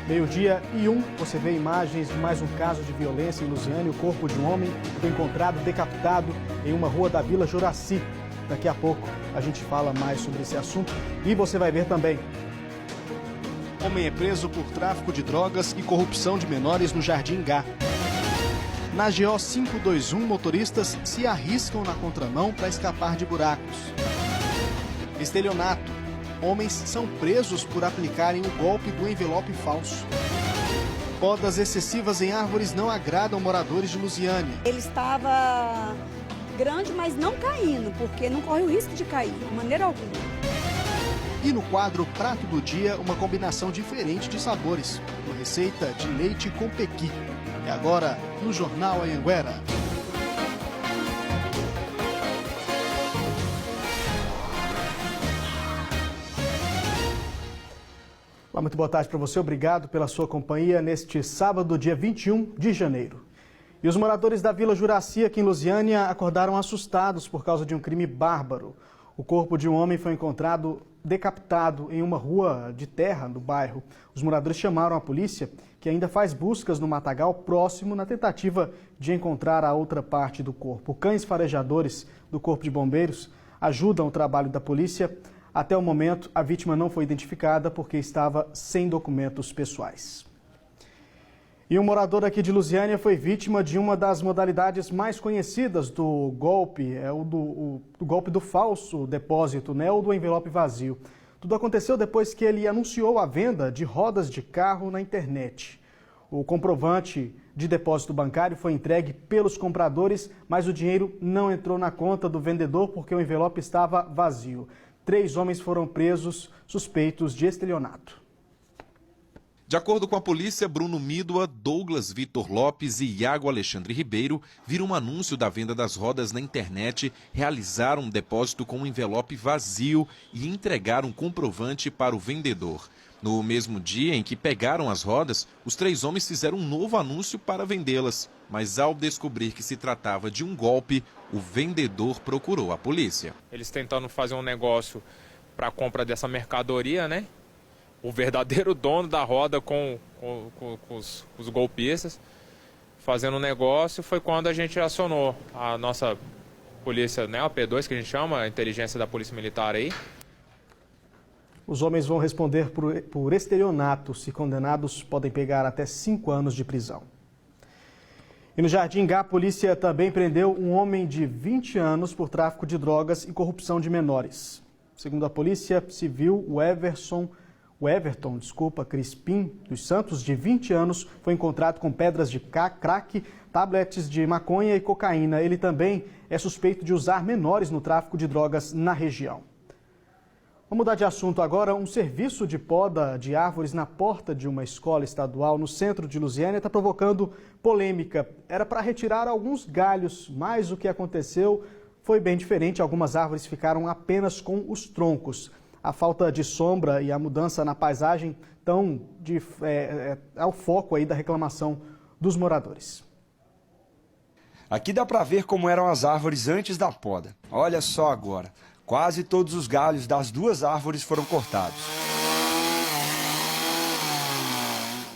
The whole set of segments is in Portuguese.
12:01, você vê imagens de mais um caso de violência em Lusiânia. O corpo de um homem foi encontrado decapitado em uma rua da Vila Juraci. Daqui a pouco a gente fala mais sobre esse assunto e você vai ver também. Homem é preso por tráfico de drogas e corrupção de menores no Jardim Gá. Na GO 521, motoristas se arriscam na contramão para escapar de buracos. Estelionato. Homens são presos por aplicarem o golpe do envelope falso. Podas excessivas em árvores não agradam moradores de Lusiânia. Ele estava grande, mas não caindo, porque não corre o risco de cair, de maneira alguma. E no quadro Prato do Dia, uma combinação diferente de sabores. Uma receita de leite com pequi. É agora no Jornal Anhanguera. Olá, muito boa tarde para você. Obrigado pela sua companhia neste sábado, dia 21 de janeiro. E os moradores da Vila Juraci, aqui em Lusiânia, acordaram assustados por causa de um crime bárbaro. O corpo de um homem foi encontrado decapitado em uma rua de terra no bairro. Os moradores chamaram a polícia, que ainda faz buscas no matagal próximo na tentativa de encontrar a outra parte do corpo. Cães farejadores do Corpo de Bombeiros ajudam o trabalho da polícia. Até o momento, a vítima não foi identificada porque estava sem documentos pessoais. E um morador aqui de Lusiânia foi vítima de uma das modalidades mais conhecidas do golpe, do golpe do falso depósito, ou do envelope vazio. Tudo aconteceu depois que ele anunciou a venda de rodas de carro na internet. O comprovante de depósito bancário foi entregue pelos compradores, mas o dinheiro não entrou na conta do vendedor porque o envelope estava vazio. 3 homens foram presos suspeitos de estelionato. De acordo com a polícia, Bruno Mídoa, Douglas Vitor Lopes e Iago Alexandre Ribeiro viram um anúncio da venda das rodas na internet, realizaram um depósito com um envelope vazio e entregaram um comprovante para o vendedor. No mesmo dia em que pegaram as rodas, os 3 homens fizeram um novo anúncio para vendê-las. Mas ao descobrir que se tratava de um golpe, o vendedor procurou a polícia. Eles tentando fazer um negócio para a compra dessa mercadoria, né? O verdadeiro dono da roda com os golpistas fazendo um negócio, foi quando a gente acionou a nossa polícia, né, a P2, que a gente chama, a inteligência da Polícia Militar aí. Os homens vão responder por estelionato. Se condenados, podem pegar até 5 anos de prisão. E no Jardim Gá, a polícia também prendeu um homem de 20 anos por tráfico de drogas e corrupção de menores. Segundo a Polícia Civil, o Everton Crispim dos Santos, de 20 anos, foi encontrado com pedras de crack, tabletes de maconha e cocaína. Ele também é suspeito de usar menores no tráfico de drogas na região. Vamos mudar de assunto agora. Um serviço de poda de árvores na porta de uma escola estadual no centro de Lusiânia está provocando polêmica. Era para retirar alguns galhos, mas o que aconteceu foi bem diferente. Algumas árvores ficaram apenas com os troncos. A falta de sombra e a mudança na paisagem estão ao foco aí da reclamação dos moradores. Aqui dá para ver como eram as árvores antes da poda. Olha só agora. Quase todos os galhos das 2 árvores foram cortados.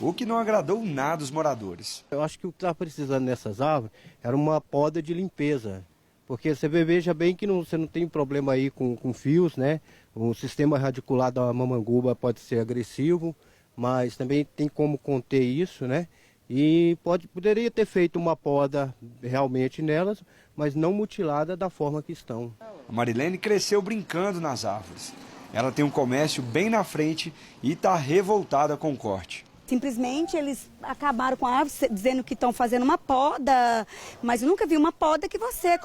O que não agradou nada os moradores. Eu acho que o que estava precisando nessas árvores era uma poda de limpeza. Porque você veja bem que você não tem problema aí com fios, né? O sistema radicular da mamanguba pode ser agressivo, mas também tem como conter isso, né? E poderia ter feito uma poda realmente nelas, mas não mutilada da forma que estão. A Marilene cresceu brincando nas árvores. Ela tem um comércio bem na frente e está revoltada com o corte. Simplesmente eles acabaram com a árvore, dizendo que estão fazendo uma poda, mas eu nunca vi uma poda que você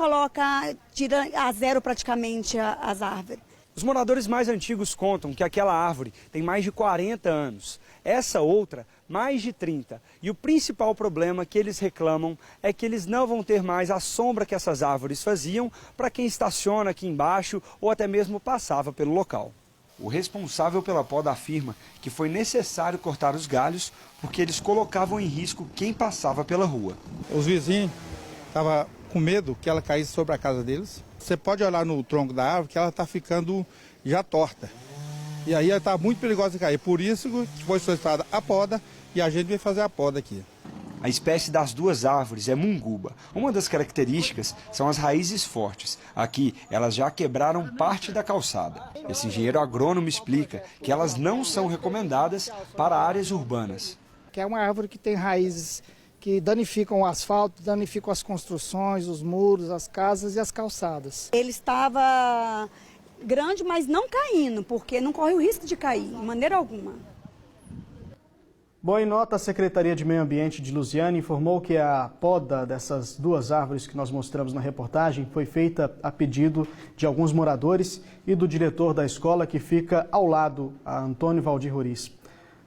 tira a zero praticamente as árvores. Os moradores mais antigos contam que aquela árvore tem mais de 40 anos. Essa outra, mais de 30. E o principal problema que eles reclamam é que eles não vão ter mais a sombra que essas árvores faziam para quem estaciona aqui embaixo ou até mesmo passava pelo local. O responsável pela poda afirma que foi necessário cortar os galhos porque eles colocavam em risco quem passava pela rua. Os vizinhos estavam com medo que ela caísse sobre a casa deles. Você pode olhar no tronco da árvore que ela está ficando já torta. E aí ela está muito perigosa de cair. Por isso que foi solicitada a poda e a gente veio fazer a poda aqui. A espécie das duas árvores é munguba. Uma das características são as raízes fortes. Aqui, elas já quebraram parte da calçada. Esse engenheiro agrônomo explica que elas não são recomendadas para áreas urbanas. Que é uma árvore que tem raízes que danificam o asfalto, danificam as construções, os muros, as casas e as calçadas. Ele estava grande, mas não caindo, porque não corre o risco de cair, de maneira alguma. Bom, em nota, a Secretaria de Meio Ambiente de Lusiânia informou que a poda dessas duas árvores que nós mostramos na reportagem foi feita a pedido de alguns moradores e do diretor da escola que fica ao lado, a Antônio Valdir Roriz.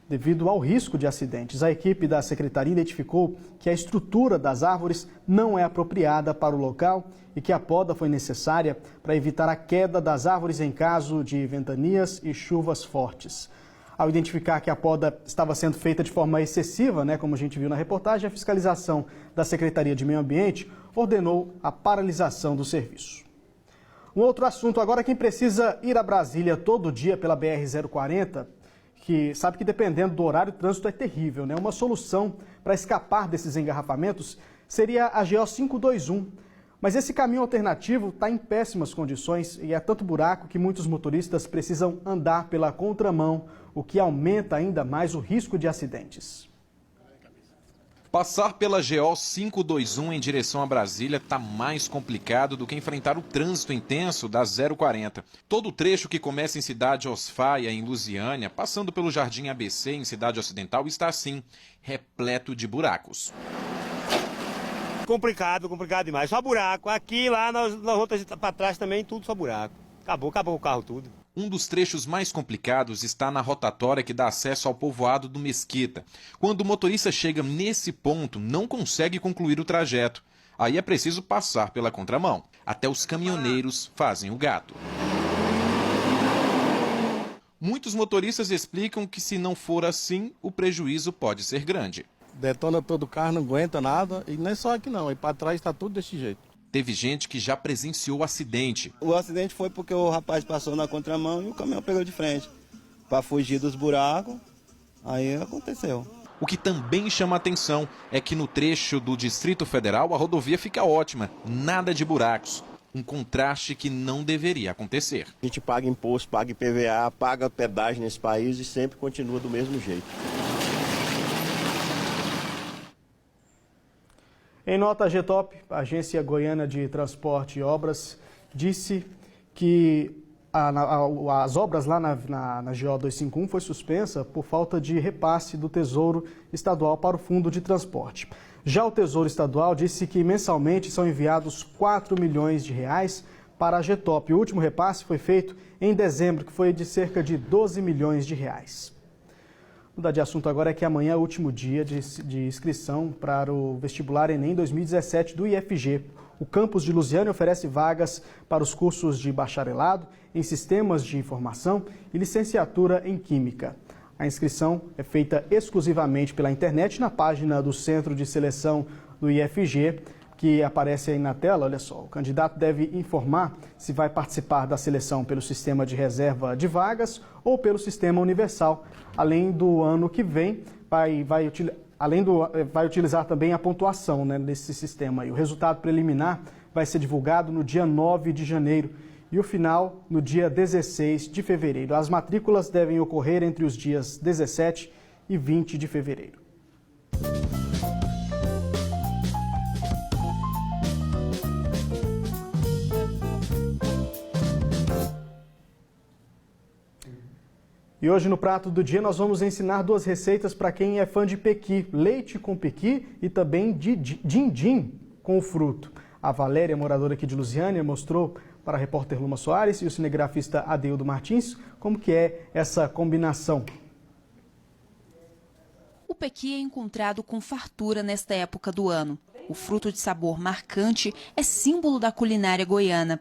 Devido ao risco de acidentes, a equipe da Secretaria identificou que a estrutura das árvores não é apropriada para o local e que a poda foi necessária para evitar a queda das árvores em caso de ventanias e chuvas fortes. Ao identificar que a poda estava sendo feita de forma excessiva, como a gente viu na reportagem, a fiscalização da Secretaria de Meio Ambiente ordenou a paralisação do serviço. Um outro assunto agora, quem precisa ir a Brasília todo dia pela BR-040, que sabe que dependendo do horário, o trânsito é terrível, Uma solução para escapar desses engarrafamentos seria a GO 521. Mas esse caminho alternativo está em péssimas condições e é tanto buraco que muitos motoristas precisam andar pela contramão, o que aumenta ainda mais o risco de acidentes. Passar pela GO 521 em direção a Brasília está mais complicado do que enfrentar o trânsito intenso da 040. Todo o trecho que começa em Cidade Osfaia, em Lusiânia, passando pelo Jardim ABC, em Cidade Ocidental, está assim, repleto de buracos. Complicado demais. Só buraco. Aqui, lá, nas outras para trás também, tudo só buraco. Acabou o carro tudo. Um dos trechos mais complicados está na rotatória que dá acesso ao povoado do Mesquita. Quando o motorista chega nesse ponto, não consegue concluir o trajeto. Aí é preciso passar pela contramão. Até os caminhoneiros fazem o gato. Muitos motoristas explicam que se não for assim, o prejuízo pode ser grande. Detona todo o carro, não aguenta nada, e não é só aqui não, aí para trás está tudo desse jeito. Teve gente que já presenciou o acidente. O acidente foi porque o rapaz passou na contramão e o caminhão pegou de frente. Para fugir dos buracos, aí aconteceu. O que também chama atenção é que no trecho do Distrito Federal a rodovia fica ótima, nada de buracos. Um contraste que não deveria acontecer. A gente paga imposto, paga IPVA, paga pedágio nesse país e sempre continua do mesmo jeito. Em nota, a GETOP, a Agência Goiana de Transporte e Obras, disse que as obras lá na GO 251 foi suspensa por falta de repasse do Tesouro Estadual para o Fundo de Transporte. Já o Tesouro Estadual disse que mensalmente são enviados 4 milhões de reais para a GETOP. O último repasse foi feito em dezembro, que foi de cerca de 12 milhões de reais. Mudar de assunto agora é que amanhã é o último dia de inscrição para o vestibular Enem 2017 do IFG. O campus de Lusiânia oferece vagas para os cursos de bacharelado em Sistemas de Informação e licenciatura em Química. A inscrição é feita exclusivamente pela internet na página do Centro de Seleção do IFG, que aparece aí na tela. Olha só, o candidato deve informar se vai participar da seleção pelo sistema de reserva de vagas ou pelo sistema universal. Além do ano que vem, vai utilizar também a pontuação nesse sistema. E o resultado preliminar vai ser divulgado no dia 9 de janeiro e o final no dia 16 de fevereiro. As matrículas devem ocorrer entre os dias 17 e 20 de fevereiro. E hoje no Prato do Dia nós vamos ensinar duas receitas para quem é fã de pequi, leite com pequi e também de din-din com o fruto. A Valéria, moradora aqui de Lusiânia, mostrou para a repórter Luma Soares e o cinegrafista Adeildo Martins como que é essa combinação. O pequi é encontrado com fartura nesta época do ano. O fruto de sabor marcante é símbolo da culinária goiana.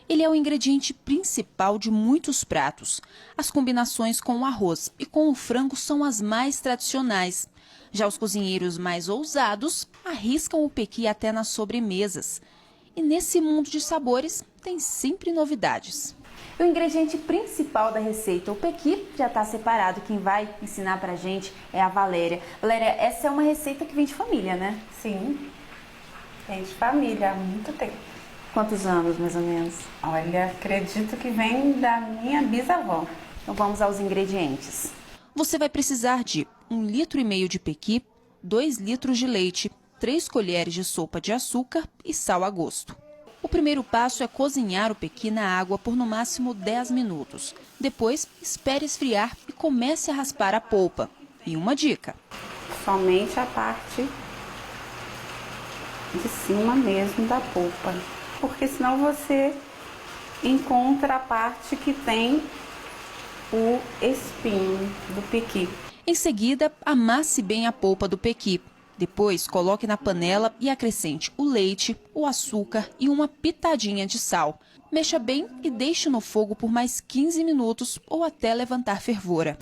Ele é o ingrediente principal de muitos pratos. As combinações com o arroz e com o frango são as mais tradicionais. Já os cozinheiros mais ousados arriscam o pequi até nas sobremesas. E nesse mundo de sabores tem sempre novidades. E o ingrediente principal da receita, o pequi, já está separado. Quem vai ensinar pra gente é a Valéria. Valéria, essa é uma receita que vem de família, né? Sim, vem de família há muito tempo. Quantos anos, mais ou menos? Olha, acredito que vem da minha bisavó. Então vamos aos ingredientes. Você vai precisar de 1,5 litro de pequi, 2 litros de leite, 3 colheres de sopa de açúcar e sal a gosto. O primeiro passo é cozinhar o pequi na água por no máximo 10 minutos. Depois, espere esfriar e comece a raspar a polpa. E uma dica: somente a parte de cima mesmo da polpa, porque senão você encontra a parte que tem o espinho do pequi. Em seguida, amasse bem a polpa do pequi. Depois, coloque na panela e acrescente o leite, o açúcar e uma pitadinha de sal. Mexa bem e deixe no fogo por mais 15 minutos ou até levantar fervura.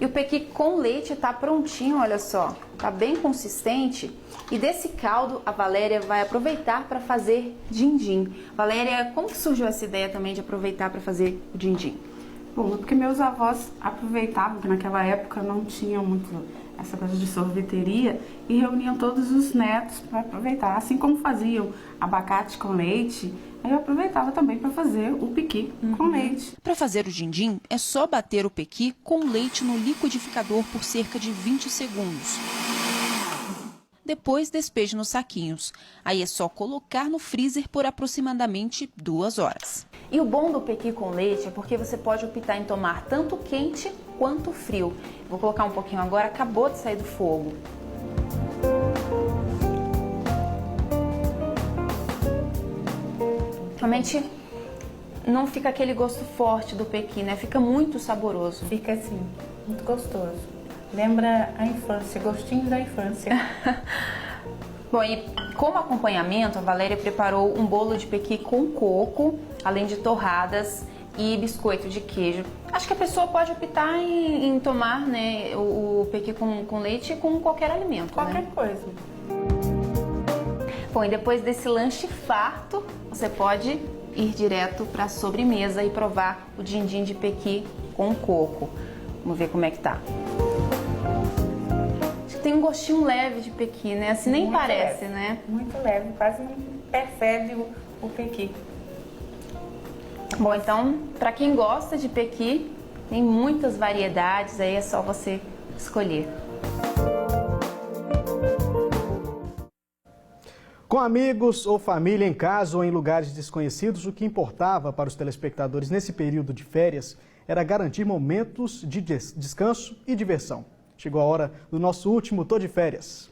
E o pequi com leite está prontinho, olha só. Está bem consistente. E desse caldo, a Valéria vai aproveitar para fazer din-din. Valéria, como que surgiu essa ideia também de aproveitar para fazer o din-din? Bom, porque meus avós aproveitavam, que naquela época não tinha muito essa coisa de sorveteria, e reuniam todos os netos para aproveitar. Assim como faziam abacate com leite, aí eu aproveitava também para fazer o pequi com leite. Para fazer o din-din, é só bater o pequi com leite no liquidificador por cerca de 20 segundos. Depois, despeje nos saquinhos. Aí é só colocar no freezer por aproximadamente 2 horas. E o bom do pequi com leite é porque você pode optar em tomar tanto quente quanto frio. Vou colocar um pouquinho agora, acabou de sair do fogo. Realmente não fica aquele gosto forte do pequi, né? Fica muito saboroso. Fica assim, muito gostoso. Lembra a infância, gostinhos da infância. Bom, e como acompanhamento, a Valéria preparou um bolo de pequi com coco, além de torradas e biscoito de queijo. Acho que a pessoa pode optar em tomar, né, o pequi com leite com qualquer alimento, qualquer né? coisa. Bom, e depois desse lanche farto, você pode ir direto para a sobremesa e provar o din-din de pequi com coco. Vamos ver como é que tá. Tem um gostinho leve de pequi, né? Assim nem parece, leve, né? Muito leve, quase não percebe o pequi. Bom, então, para quem gosta de pequi, tem muitas variedades, aí é só você escolher. Com amigos ou família em casa ou em lugares desconhecidos, o que importava para os telespectadores nesse período de férias era garantir momentos de descanso e diversão. Chegou a hora do nosso último Tô de Férias.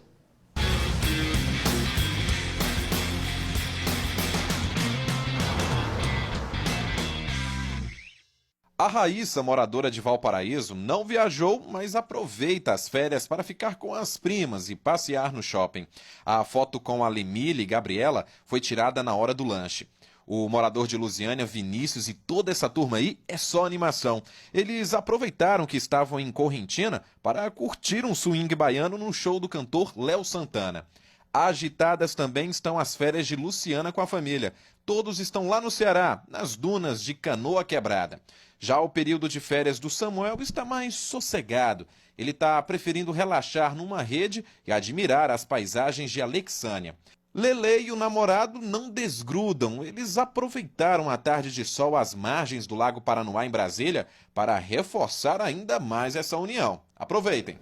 A Raíssa, moradora de Valparaíso, não viajou, mas aproveita as férias para ficar com as primas e passear no shopping. A foto com a Lemília e Gabriela foi tirada na hora do lanche. O morador de Lusiânia, Vinícius, e toda essa turma aí é só animação. Eles aproveitaram que estavam em Correntina para curtir um swing baiano no show do cantor Léo Santana. Agitadas também estão as férias de Luciana com a família. Todos estão lá no Ceará, nas dunas de Canoa Quebrada. Já o período de férias do Samuel está mais sossegado. Ele está preferindo relaxar numa rede e admirar as paisagens de Alexânia. Lele e o namorado não desgrudam. Eles aproveitaram a tarde de sol às margens do Lago Paranoá, em Brasília, para reforçar ainda mais essa união. Aproveitem!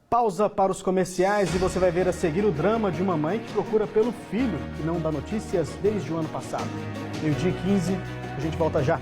Pausa para os comerciais e você vai ver a seguir o drama de uma mãe que procura pelo filho e não dá notícias desde o ano passado. 12h15, a gente volta já.